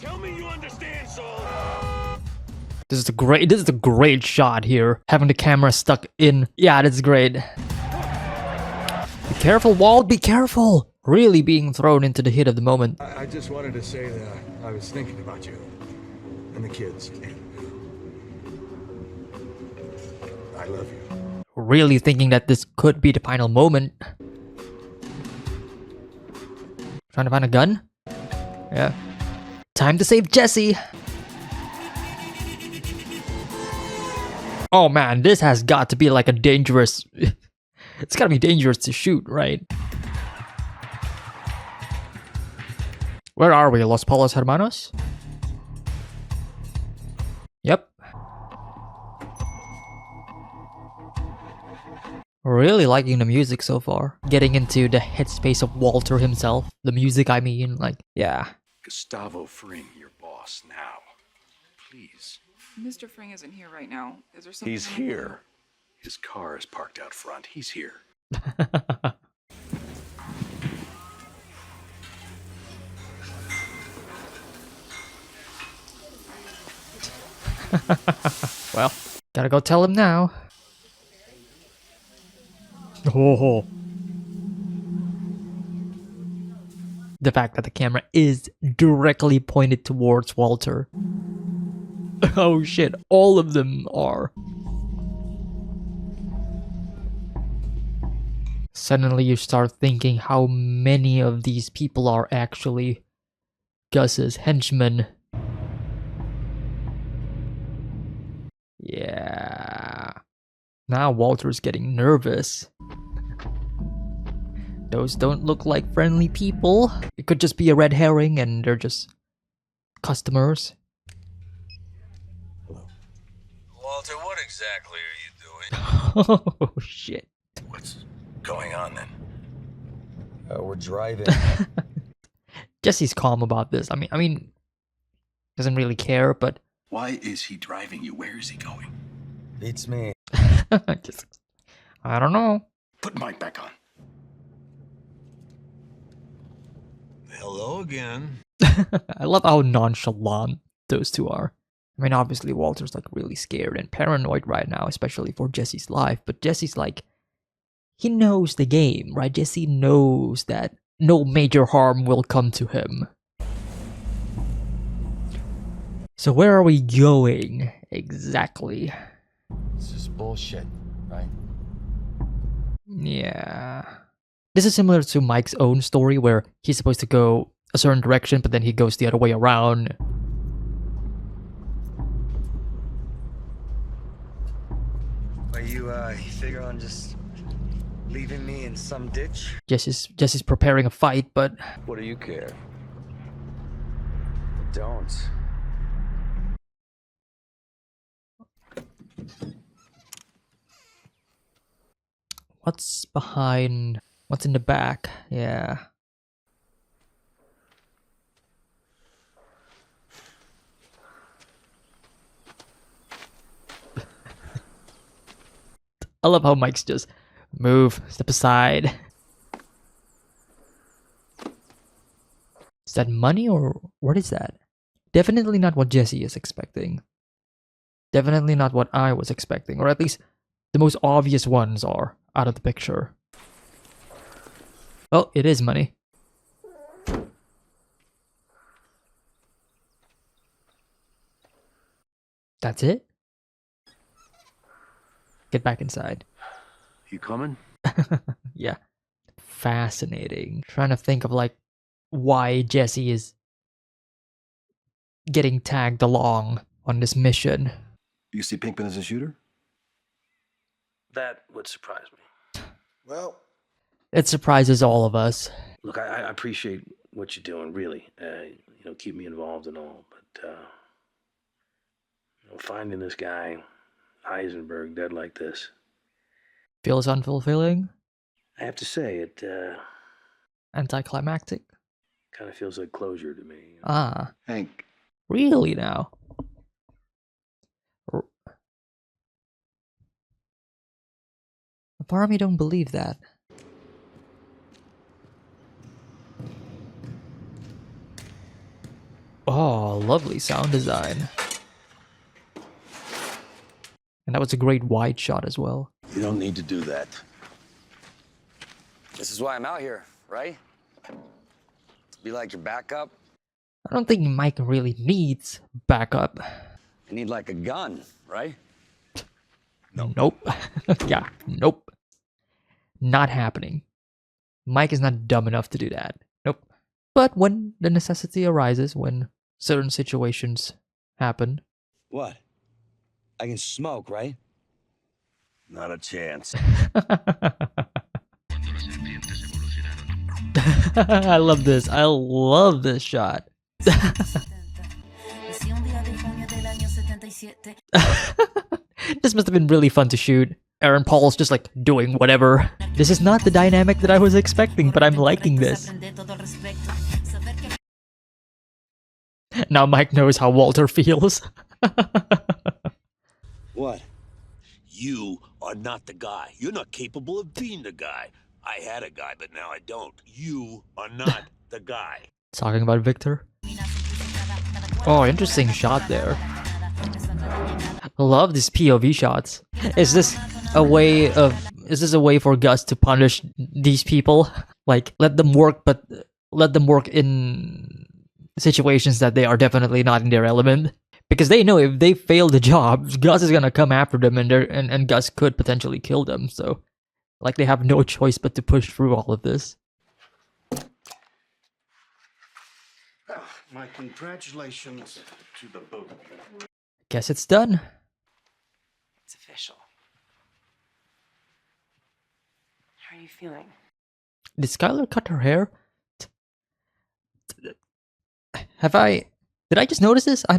Tell me you understand, Saul. This is a great shot here. Having the camera stuck in. Yeah, that's great. Be careful, Walt, be careful! Really being thrown into the heat of the moment. I just wanted to say that I was thinking about you. And the kids. I love you. Really thinking that this could be the final moment. Trying to find a gun? Yeah. Time to save Jesse! Oh man, this has got to be like a dangerous... It's gotta be dangerous to shoot, right? Where are we? Los Palos Hermanos? Yep. Really liking the music so far. Getting into the headspace of Walter himself. The music, I mean, like, yeah. Gustavo Fring, your boss now. Please. Mr. Fring isn't here right now. Is there something? He's here. His car is parked out front. He's here. Well, gotta go tell him now. Oh. The fact that the camera is directly pointed towards Walter. Oh shit, all of them are. Suddenly you start thinking how many of these people are actually Gus's henchmen. Yeah. Now Walter's getting nervous. Those don't look like friendly people. It could just be a red herring and they're just customers. Walter, what exactly are you doing? Oh shit. What's going on then? We're driving. Jesse's calm about this. I mean, doesn't really care, but Why is he driving you? Where is he going? Beats me. just, I don't know. Put Mike back on. Hello again. I love how nonchalant those two are. I mean, obviously Walter's like really scared and paranoid right now, especially for Jesse's life. But Jesse's like, he knows the game, right? Jesse knows that no major harm will come to him. So where are we going exactly? This is bullshit, right? Yeah. This is similar to Mike's own story where he's supposed to go a certain direction, but then he goes the other way around. Are you figure on just leaving me in some ditch? Jesse's preparing a fight, but What do you care? Don't. what's behind? What's in the back? Yeah. I love how Mike's just move, step aside. Is that money or what is that? Definitely not what Jesse is expecting. Definitely not what I was expecting, or at least the most obvious ones are out of the picture. Well, it is money. That's it? Get back inside. You coming? Yeah. Fascinating. Trying to think of like why Jesse is getting tagged along on this mission. You see Pinkman as a shooter? That would surprise me. Well, It surprises all of us. Look, I appreciate what you're doing, really. Keep me involved and all, but finding this guy, Heisenberg, dead like this, Feels unfulfilling, I have to say, it anticlimactic. kind of feels like closure to me. Ah, Hank. really now? R- A part of me don't believe that. Oh, lovely sound design. And that was a great wide shot as well. You don't need to do that. This is why I'm out here, right? To be like your backup. I don't think Mike really needs backup. You need like a gun, right? Nope. Yeah, nope. Not happening. Mike is not dumb enough to do that. Nope. But when the necessity arises, when certain situations happen. What? I can smoke, right? Not a chance. I love this. I love this shot. This must have been really fun to shoot. Aaron Paul's just like doing whatever. This is not the dynamic that I was expecting, but I'm liking this. Now Mike knows how Walter feels. What? You are not the guy. You're not capable of being the guy. I had a guy, but now I don't. You are not the guy. Talking about Victor. Oh, interesting shot there. Love these POV shots. Is this a way for Gus to punish these people? Like let them work, but let them work in situations that they are definitely not in their element. Because they know if they fail the job, Gus is gonna come after them, and Gus could potentially kill them. So, like, they have no choice but to push through all of this. My congratulations to the both of you. Guess it's done. It's official. How are you feeling? Did Skylar cut her hair? Did I just notice this? I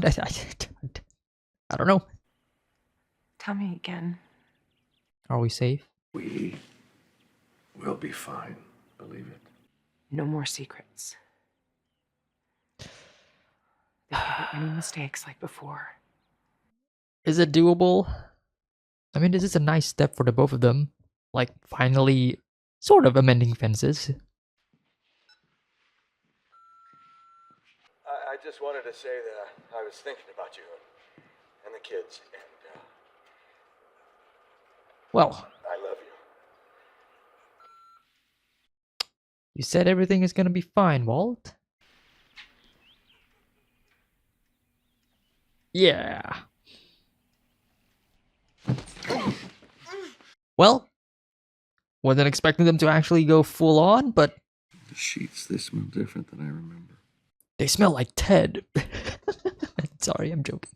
don't know. Tell me again. Are we safe? We will be fine. Believe it. No more secrets. There can't be any mistakes like before. Is it doable? I mean, this is a nice step for the both of them. Like, finally, sort of amending fences. I just wanted to say that I was thinking about you and the kids, and Well, I love you. you said everything is gonna be fine, Walt. Yeah. Well, wasn't expecting them to actually go full on, but The sheets, they smell different than I remember. they smell like Ted. Sorry, I'm joking.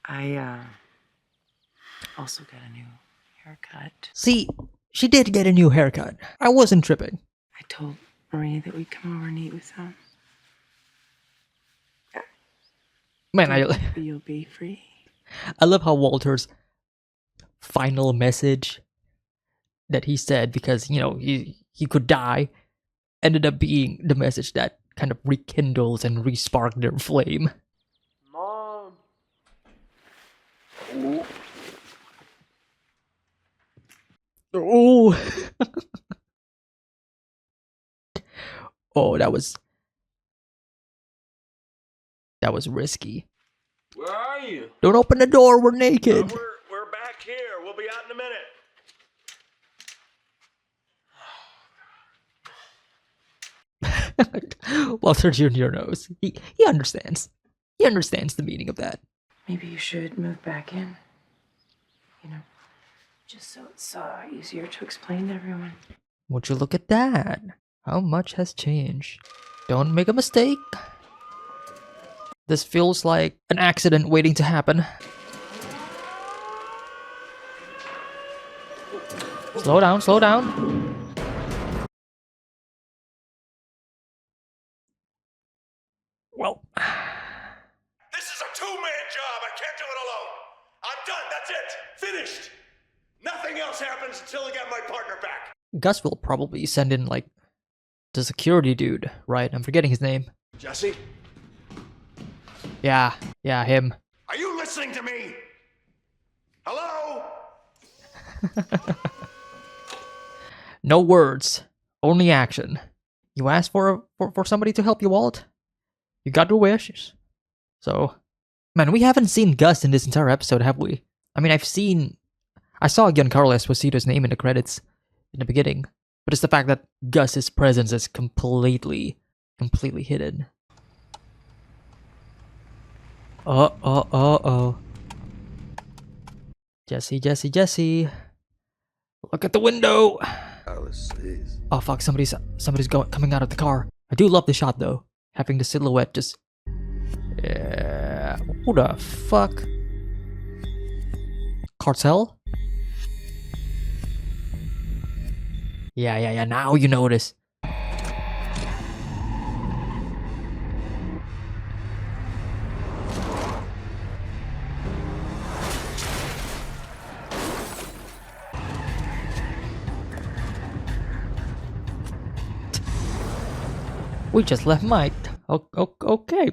I also got a new haircut. See, she did get a new haircut. I wasn't tripping. I told Marie that we'd come over and eat with them. Man, You'll be free. I love how Walter's final message that he said, because, you know, he could die, ended up being the message that kind of rekindles and resparked their flame. Mom. Oh. Oh, that was risky. Where are you? Don't open the door, we're naked. We're back here. We'll be out in a minute. Walter Jr. knows. He understands. He understands the meaning of that. Maybe you should move back in. You know, just so it's easier to explain to everyone. Would you look at that? How much has changed? Don't make a mistake. This feels like an accident waiting to happen. Slow down, slow down. Well, This is a two-man job. I can't do it alone. I'm done. That's it. Finished. Nothing else happens until I get my partner back. Gus will probably send in, like, the security dude, right? I'm forgetting his name. Jesse, Yeah, him. are you listening to me? Hello? No words, only action. You asked for somebody to help you, Walt. You got your wishes. So, man, we haven't seen Gus in this entire episode, have we? I mean, I saw Giancarlo Esposito's name in the credits in the beginning, but it's the fact that Gus's presence is completely hidden. Oh. Jesse. Look at the window. Alice is. Oh fuck, somebody's coming out of the car. I do love the shot though. Having the silhouette just... Yeah... Who the fuck? Cartel? Yeah, now you notice. We just left Mike. Okay.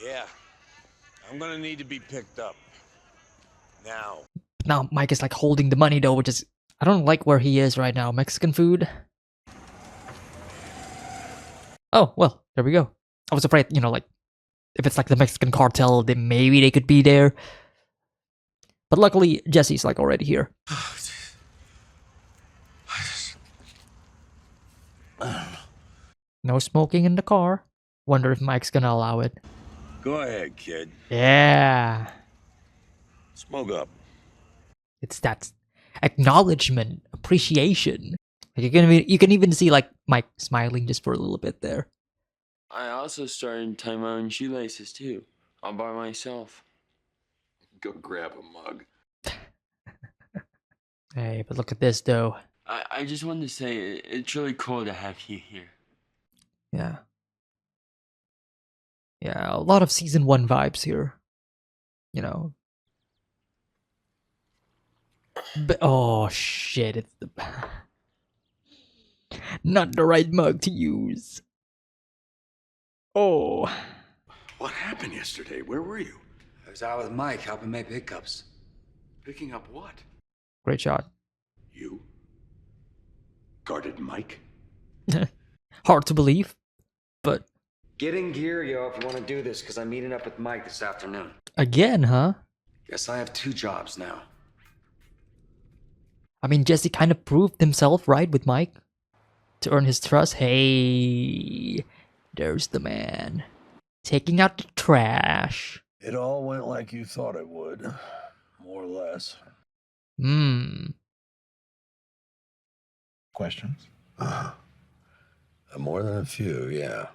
Yeah. I'm gonna need to be picked up. Now. Now Mike is like holding the money though, which is... I don't like where he is right now. Mexican food? Oh, well, there we go. I was afraid, like, if it's like the Mexican cartel, then maybe they could be there. But luckily, Jesse's like already here. No smoking in the car. Wonder if Mike's gonna allow it. Go ahead, kid. Yeah. Smoke up. It's that acknowledgement, appreciation. Like you can even see like Mike smiling just for a little bit there. I also started tying my own shoelaces too, all by myself. Go grab a mug. Hey, but look at this though. I just wanted to say it's really cool to have you here. Yeah. Yeah, a lot of season 1 vibes here. But oh shit, it's the not the right mug to use. Oh. What happened yesterday? Where were you? I was out with Mike helping make pickups. Picking up what? Great shot. You? Guarded Mike? Hard to believe, but Get in gear, yo, if you want to do this, because I'm meeting up with Mike this afternoon. again, huh? Guess I have 2 jobs now. I mean, Jesse kind of proved himself, right, with Mike? To earn his trust. Hey, there's the man. Taking out the trash. It all went like you thought it would, more or less. Questions? More than a few, yeah.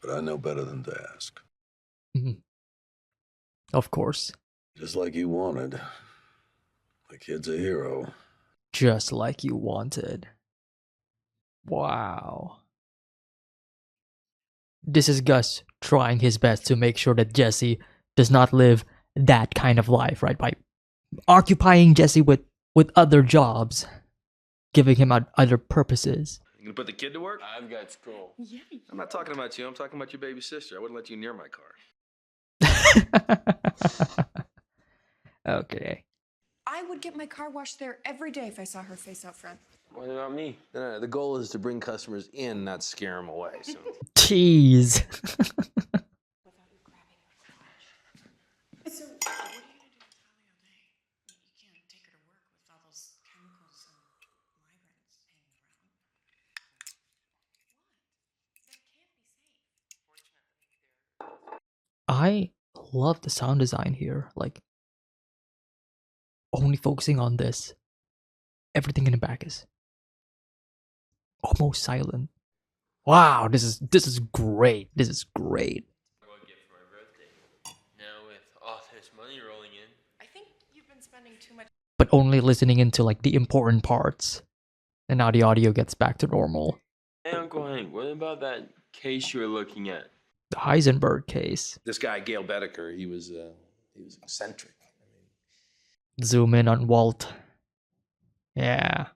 But I know better than to ask. Of course. Just like you wanted. The kid's a hero. Just like you wanted. Wow. This is Gus trying his best to make sure that Jesse does not live that kind of life, right? By occupying Jesse with other jobs, giving him other purposes. You gonna put the kid to work? I've got school. I'm not talking about you. I'm talking about your baby sister. I wouldn't let you near my car. Okay. I would get my car washed there every day if I saw her face out front. What about me? No, the goal is to bring customers in, not scare them away. So. Jeez. So, what are you gonna do with Holly all day? You can't take her to work with all those chemicals and migrants hanging around. I love the sound design here. Like, only focusing on this. Everything in the back is almost silent. Wow, this is great. This is great. What gift for my birthday? Now with all this money rolling in. I think you've been spending too much. But only listening into like the important parts. And now the audio gets back to normal. Hey, Uncle Hank, what about that case you were looking at? The Heisenberg case. This guy, Gail Bedecker, he was eccentric. Zoom in on Walt. Yeah.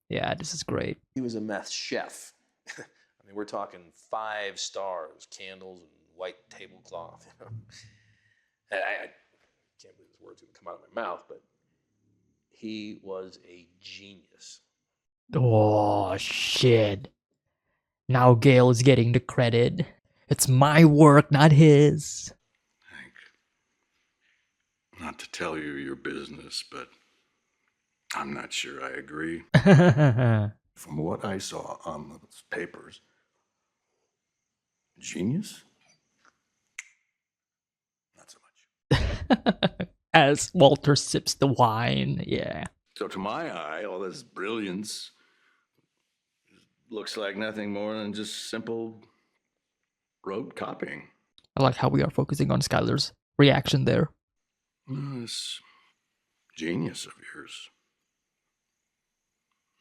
Yeah, this is great. He was a meth chef. I mean, we're talking 5 stars, candles, and white tablecloth. I can't believe these words even come out of my mouth, but he was a genius. Oh, shit. Now Gale is getting the credit. It's my work, not his. Hank, not to tell you your business, but I'm not sure I agree. From what I saw on those papers, genius? Not so much. As Walter sips the wine, yeah. So to my eye, all this brilliance looks like nothing more than just simple rote copying. I like how we are focusing on Skylar's reaction there. This genius of yours.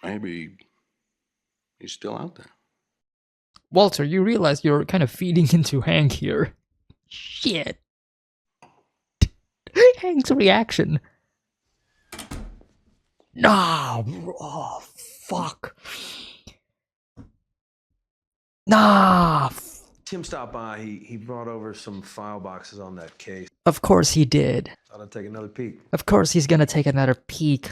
Maybe he's still out there. Walter, you realize you're kind of feeding into Hank here. Shit. Hank's reaction. Nah, oh, fuck. Nah. Tim stopped by. He brought over some file boxes on that case. Of course he did. Thought I'd take another peek. Of course he's gonna take another peek.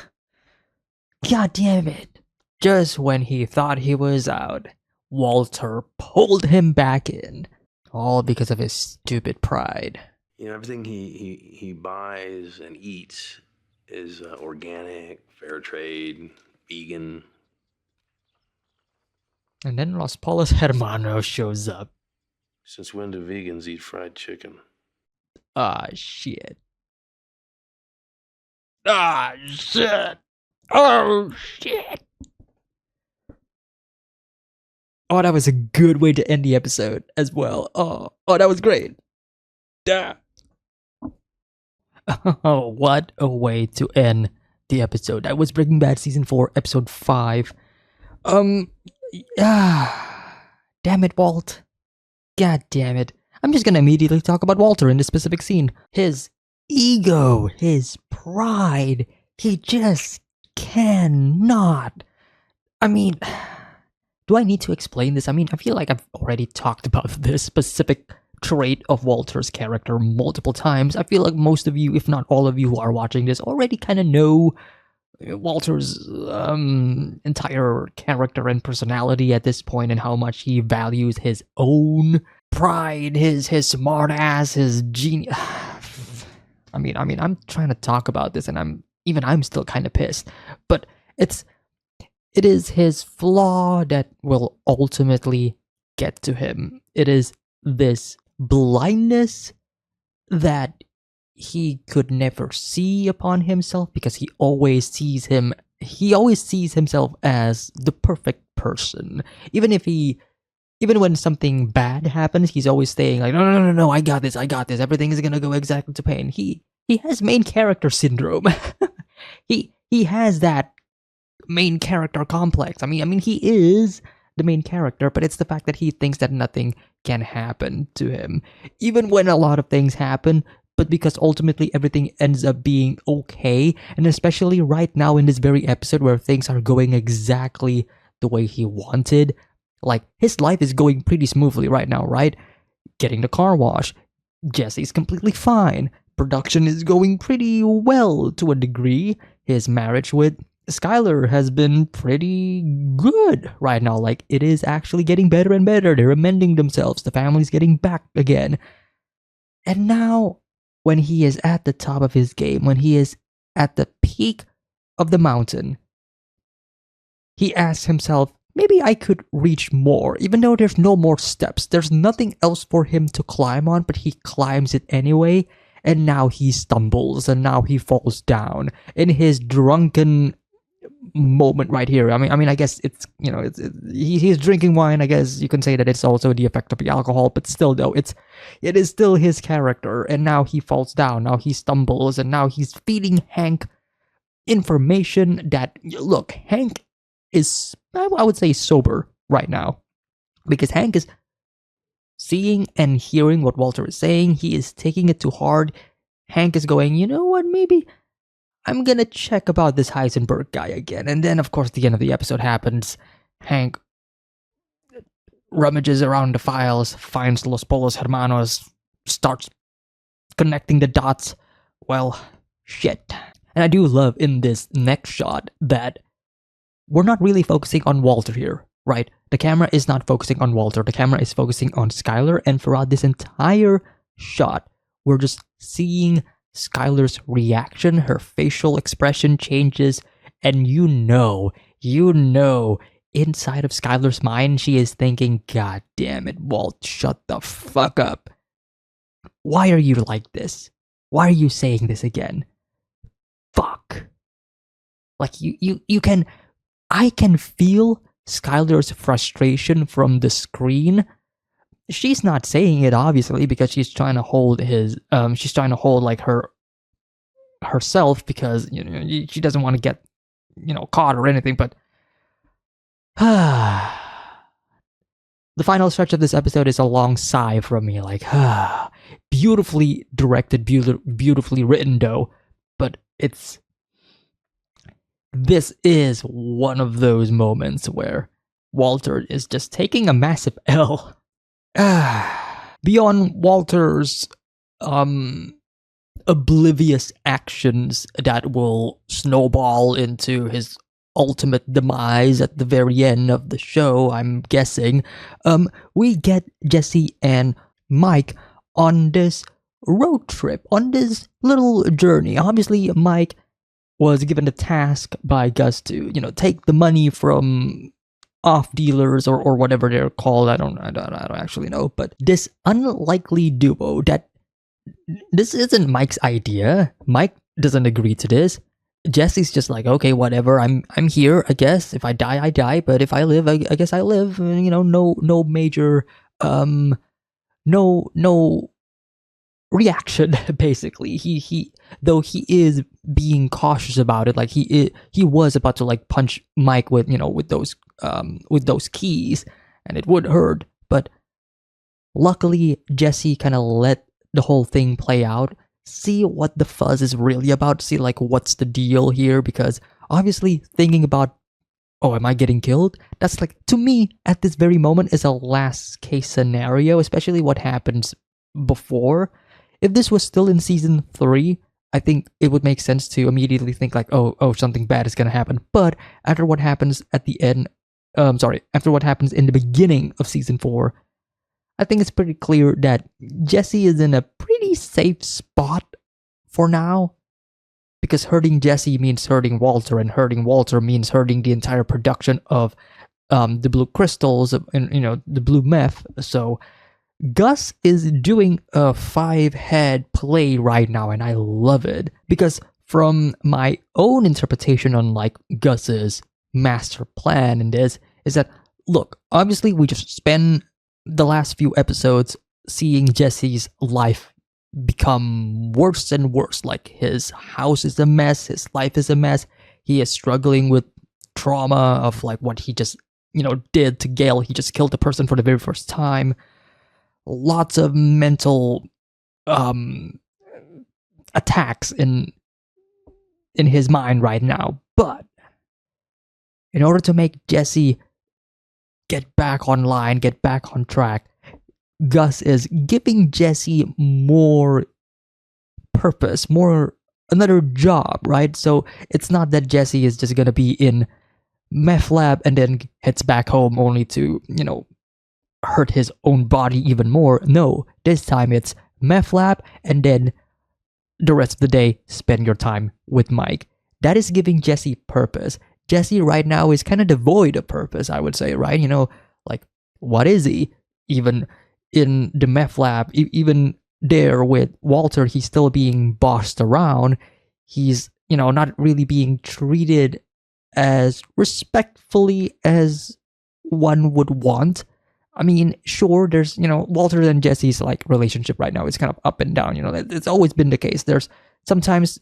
God damn it. Just when he thought he was out, Walter pulled him back in. All because of his stupid pride. You know, everything he buys and eats is organic, fair trade, vegan. And then Los Polos Hermanos shows up. Since when do vegans eat fried chicken? Ah, shit. Ah, shit. Oh, shit. Oh, that was a good way to end the episode as well. Oh, that was great. Yeah. Oh, what a way to end the episode. That was Breaking Bad Season 4, Episode 5. Damn it, Walt. God damn it. I'm just gonna immediately talk about Walter in this specific scene. His ego, his pride, he just cannot. I mean, do I need to explain this? I mean, I feel like I've already talked about this specific trait of Walter's character multiple times. I feel like most of you, if not all of you who are watching this, already kind of know Walter's entire character and personality at this point, and how much he values his own pride, his smart ass, his genius. I mean, I'm trying to talk about this, and I'm still kind of pissed. But it is his flaw that will ultimately get to him. It is this blindness that he could never see upon himself, because he always sees himself as the perfect person. Even when something bad happens, he's always saying like, no, I got this, everything is gonna go exactly to plan. He has main character syndrome. he has that main character complex. I mean he is the main character, but it's the fact that he thinks that nothing can happen to him, even when a lot of things happen. But because ultimately everything ends up being okay, and especially right now in this very episode where things are going exactly the way he wanted, like his life is going pretty smoothly right now, right? Getting the car wash, Jesse's completely fine, production is going pretty well to a degree, his marriage with Skylar has been pretty good right now. Like, it is actually getting better and better. They're amending themselves. The family's getting back again. And now, when he is at the top of his game, when he is at the peak of the mountain, he asks himself, maybe I could reach more, even though there's no more steps. There's nothing else for him to climb on, but he climbs it anyway. And now he stumbles, and now he falls down in his drunken moment right here. I mean, I guess it's, he's drinking wine. I guess you can say that it's also the effect of the alcohol, but still, though, it is still his character. And now he falls down. Now he stumbles, and now he's feeding Hank information that, look, Hank is, I would say, sober right now, because Hank is seeing and hearing what Walter is saying. He is taking it too hard. Hank is going, you know what, maybe I'm gonna check about this Heisenberg guy again. And then, of course, the end of the episode happens. Hank rummages around the files, finds Los Polos Hermanos, starts connecting the dots. Well, shit. And I do love in this next shot that we're not really focusing on Walter here. right? The camera is not focusing on Walter. The camera is focusing on Skylar. And throughout this entire shot, we're just seeing Skylar's reaction. Her facial expression changes. And you know, inside of Skylar's mind, she is thinking, God damn it, Walt, shut the fuck up. Why are you like this? Why are you saying this again? Fuck. Like, I can feel Skylar's frustration from the screen. She's not saying it, obviously, because she's trying to hold like herself, because, you know, she doesn't want to get, you know, caught or anything, but the final stretch of this episode is a long sigh from me, like, beautifully directed, beautifully written though, but this is one of those moments where Walter is just taking a massive L. Beyond Walter's oblivious actions that will snowball into his ultimate demise at the very end of the show, I'm guessing, we get Jesse and Mike on this road trip, on this little journey. Obviously, Mike was given the task by Gus to, you know, take the money from off dealers or whatever they're called. I don't actually know. But this unlikely duo, that this isn't Mike's idea. Mike doesn't agree to this. Jesse's just like, okay, whatever. I'm here. I guess if I die, I die. But if I live, I guess I live. You know, no major, no reaction. Basically, he though he is being cautious about it. Like he was about to like punch Mike with, you know, with those keys, and it would hurt. But luckily, Jesse kind of let the whole thing play out. See what the fuzz is really about. See like what's the deal here, because obviously thinking about, oh, am I getting killed? That's like, to me at this very moment, is a last case scenario, especially what happens before. If this was still in season 3, I think it would make sense to immediately think like, oh, something bad is gonna happen. But after what happens at the end, after what happens in the beginning of season 4, I think it's pretty clear that Jesse is in a pretty safe spot for now, because hurting Jesse means hurting Walter, and hurting Walter means hurting the entire production of the blue crystals and, you know, the blue meth. So Gus is doing a 5-head play right now, and I love it, because from my own interpretation on like Gus's master plan in this is that, look, obviously we just spend the last few episodes seeing Jesse's life become worse and worse. Like, his house is a mess, his life is a mess. He is struggling with trauma of like what he just, you know, did to Gail. He just killed a person for the very first time. Lots of mental attacks in his mind right now. But in order to make Jesse get back online, get back on track, Gus is giving Jesse more purpose, another job, right? So it's not that Jesse is just gonna be in meth lab and then heads back home only to, you know, hurt his own body even more. No, this time it's meth lab and then the rest of the day spend your time with Mike. That is giving Jesse purpose. Jesse right now is kind of devoid of purpose, I would say, right? You know, like, what is he? Even in the meth lab, even there with Walter, he's still being bossed around. He's, you know, not really being treated as respectfully as one would want. I mean, sure, there's, you know, Walter and Jesse's like relationship right now is kind of up and down. You know, it's always been the case. There's sometimes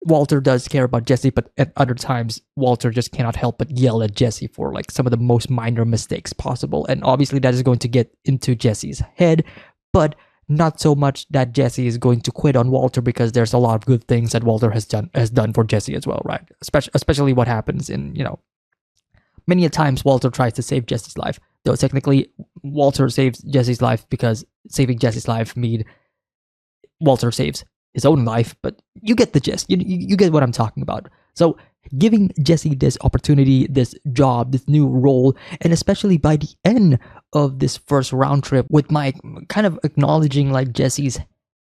Walter does care about Jesse, but at other times, Walter just cannot help but yell at Jesse for like some of the most minor mistakes possible. And obviously that is going to get into Jesse's head, but not so much that Jesse is going to quit on Walter, because there's a lot of good things that Walter has done for Jesse as well, right? Especially what happens in, you know, many a times Walter tries to save Jesse's life, though technically Walter saves Jesse's life because saving Jesse's life means Walter saves his own life, but you get the gist. You get what I'm talking about. So giving Jesse this opportunity, this job, this new role, and especially by the end of this first round trip with Mike kind of acknowledging like Jesse's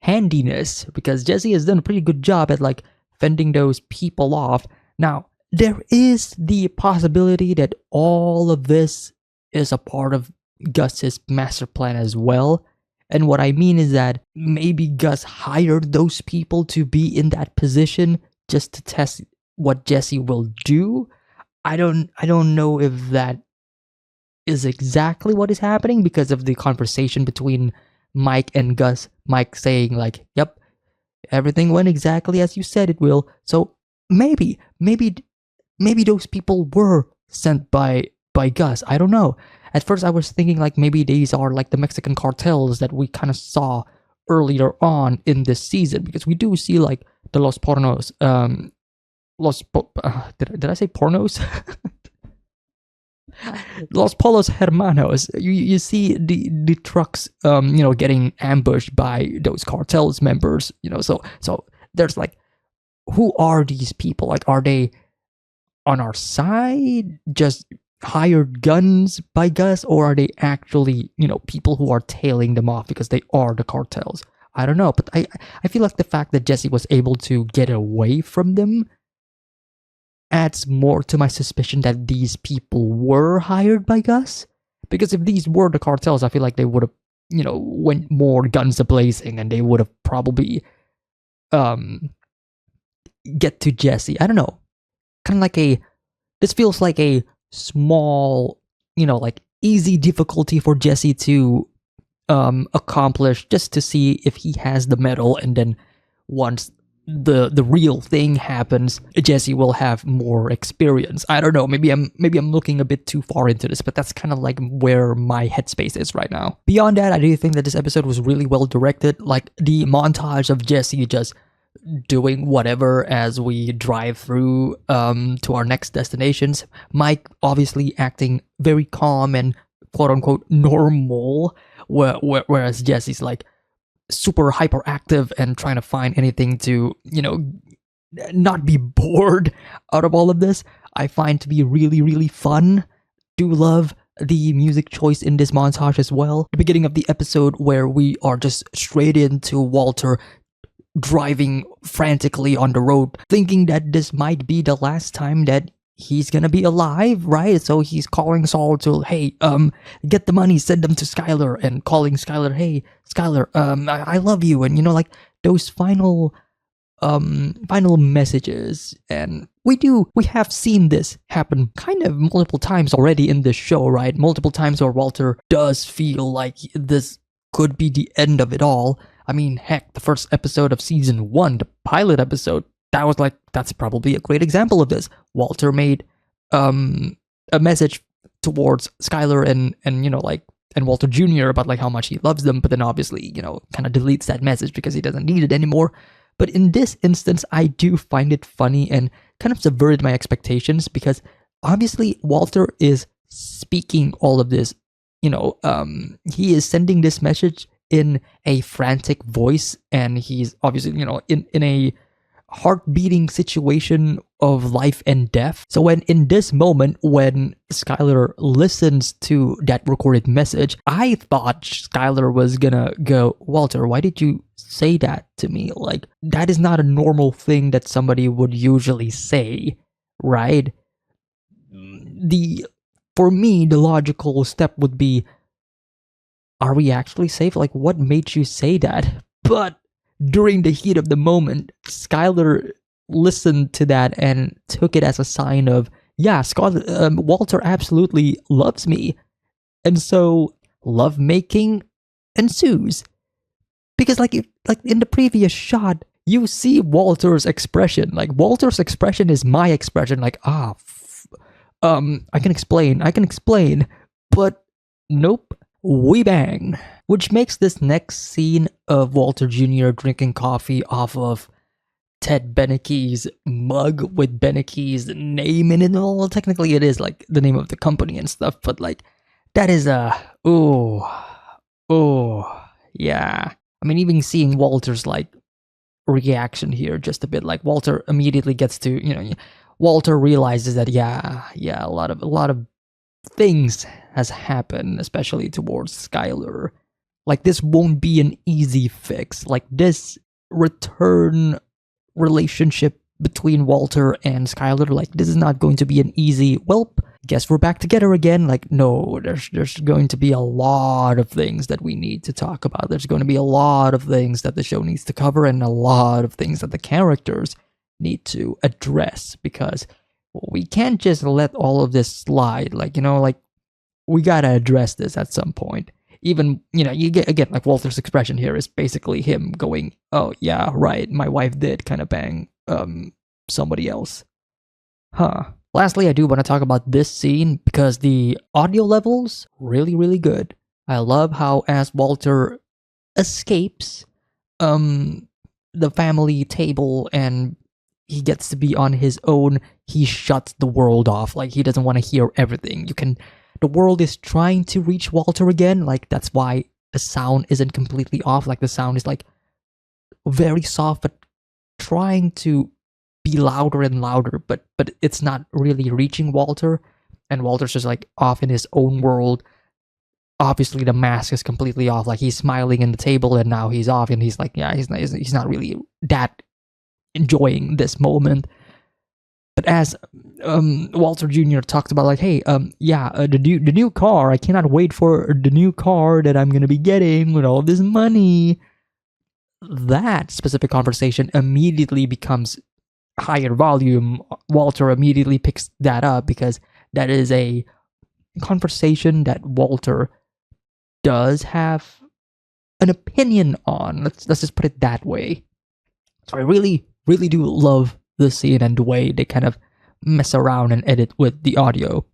handiness, because Jesse has done a pretty good job at like fending those people off. Now, there is the possibility that all of this is a part of Gus's master plan as well. And what I mean is that maybe Gus hired those people to be in that position just to test what Jesse will do. I don't know if that is exactly what is happening because of the conversation between Mike and Gus. Mike saying like, "Yep, everything went exactly as you said it will." So maybe those people were sent by Gus. I don't know. At first I was thinking like maybe these are like the Mexican cartels that we kind of saw earlier on in this season, because we do see like the Los Pornos, did I say pornos? Los Polos Hermanos. You see the trucks getting ambushed by those cartels members, so there's like, who are these people? Like, are they on our side, just hired guns by Gus, or are they actually, people who are tailing them off because they are the cartels? I don't know, but I feel like the fact that Jesse was able to get away from them adds more to my suspicion that these people were hired by Gus. Because if these were the cartels, I feel like they would have, went more guns a-blazing, and they would have probably get to Jesse. I don't know. Kind of like this feels like a small, like easy difficulty for Jesse to accomplish, just to see if he has the medal, and then once the real thing happens, Jesse will have more experience. I don't know, maybe I'm looking a bit too far into this, but that's kind of like where my headspace is right now. Beyond that, I do think that this episode was really well directed. Like the montage of Jesse just doing whatever as we drive through to our next destinations. Mike obviously acting very calm and quote-unquote normal, whereas Jesse's like super hyperactive and trying to find anything to, not be bored out of all of this. I find to be really, really fun. Do love the music choice in this montage as well. The beginning of the episode where we are just straight into Walter driving frantically on the road, thinking that this might be the last time that he's gonna be alive, right? So he's calling Saul to, hey, get the money, send them to Skylar, and calling Skylar, hey, Skylar, I love you, and like those final messages. And we have seen this happen kind of multiple times already in this show, right? Multiple times where Walter does feel like this could be the end of it all. I mean, heck, the first episode of season 1, the pilot episode, that's probably a great example of this. Walter made a message towards Skylar and Walter Jr. about like how much he loves them, but then obviously, kind of deletes that message because he doesn't need it anymore. But in this instance, I do find it funny and kind of subverted my expectations, because obviously Walter is speaking all of this, he is sending this message in a frantic voice, and he's obviously, in a heart-beating situation of life and death. So when in this moment, when Skylar listens to that recorded message, I thought Skylar was gonna go, Walter, why did you say that to me? Like, that is not a normal thing that somebody would usually say, right? For me, the logical step would be, are we actually safe? Like, what made you say that? But during the heat of the moment, Skylar listened to that and took it as a sign of, yeah, Walter absolutely loves me. And so lovemaking ensues. Because like in the previous shot, you see Walter's expression. Like, Walter's expression is my expression. Like, I can explain. But nope. We bang. Which makes this next scene of Walter Jr. drinking coffee off of Ted Beneke's mug with Beneke's name in it. Well, technically it is like the name of the company and stuff, but like that is yeah. I mean, even seeing Walter's like reaction here just a bit. Like Walter immediately gets to, Walter realizes that a lot of things has happened, especially towards Skylar. Like this won't be an easy fix. Like this return relationship between Walter and Skylar, like this is not going to be an easy, well, guess we're back together again. Like, no, there's going to be a lot of things that we need to talk about. There's going to be a lot of things that the show needs to cover, and a lot of things that the characters need to address, because we can't just let all of this slide. Like, we gotta address this at some point. Even, you get, again, like Walter's expression here is basically him going, oh yeah, right, my wife did kind of bang somebody else. Huh. Lastly, I do want to talk about this scene because the audio levels really, really good. I love how as Walter escapes the family table and he gets to be on his own, he shuts the world off. Like, he doesn't want to hear everything. The world is trying to reach Walter again. Like, that's why the sound isn't completely off. Like, the sound is like very soft, but trying to be louder and louder, but it's not really reaching Walter, and Walter's just like off in his own world. Obviously the mask is completely off, like he's smiling in the table and now he's off, and he's like, yeah, he's not really that enjoying this moment. But as Walter Jr. talked about, like, hey, the new car, I cannot wait for the new car that I'm gonna be getting with all this money. That specific conversation immediately becomes higher volume. Walter immediately picks that up because that is a conversation that Walter does have an opinion on. Let's just put it that way. So I really, really do love the scene and the way they kind of mess around and edit with the audio.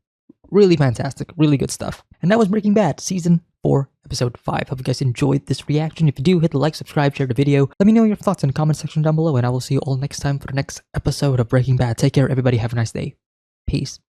Really fantastic, really good stuff. And that was Breaking Bad Season 4, Episode 5. Hope you guys enjoyed this reaction. If you do, hit the like, subscribe, share the video. Let me know your thoughts in the comment section down below, and I will see you all next time for the next episode of Breaking Bad. Take care, everybody. Have a nice day. Peace.